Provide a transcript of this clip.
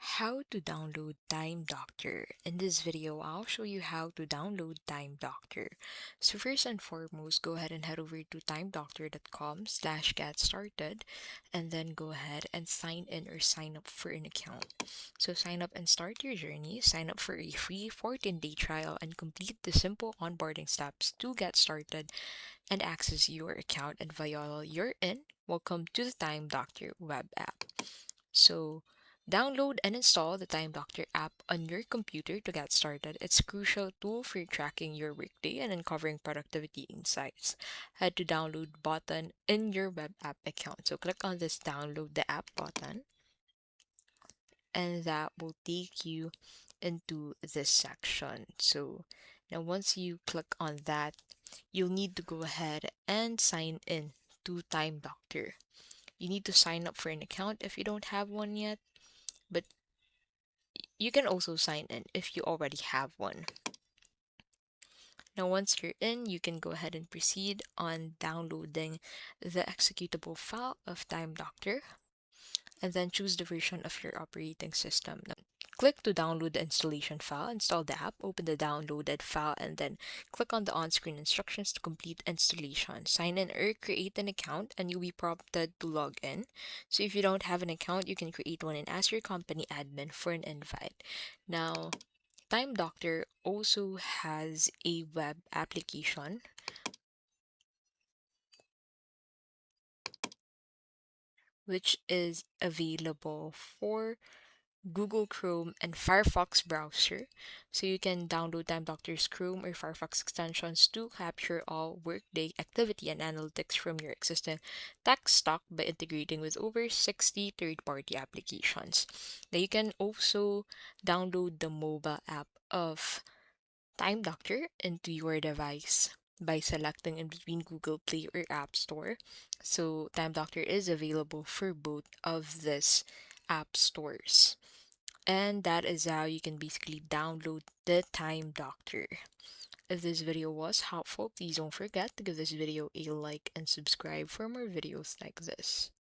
How to download Time Doctor. In this video, I'll show you how to download Time Doctor. So first and foremost, go ahead and head over to timedoctor.com/get started and then go ahead and sign in or sign up for an account. So sign up and start your journey. Sign up for a free 14-day trial and complete the simple onboarding steps to get started and access your account. And while you're in, welcome to the Time Doctor web app. So download and install the Time Doctor app on your computer to get started. It's a crucial tool for tracking your workday and uncovering productivity insights. Head to download button in your web app account. So click on this download the app button and that will take you into this section. So now once you click on that, you'll need to go ahead and sign in to Time Doctor. You need to sign up for an account if you don't have one yet, but you can also sign in if you already have one. Now, once you're in, you can go ahead and proceed on downloading the executable file of Time Doctor and then choose the version of your operating system. Now, click to download the installation file, install the app, open the downloaded file, and then click on the on-screen instructions to complete installation. Sign in or create an account, and you'll be prompted to log in. So if you don't have an account, you can create one and ask your company admin for an invite. Now, Time Doctor also has a web application which is available for Google Chrome and Firefox browser. So you can download Time Doctor's Chrome or Firefox extensions to capture all workday activity and analytics from your existing tech stack by integrating with over 60 third-party applications. Now you can also download the mobile app of Time Doctor into your device by selecting in between Google Play or App Store. So Time Doctor is available for both of these app stores. And that is how you can basically download the Time Doctor. If this video was helpful, please don't forget to give this video a like and subscribe for more videos like this.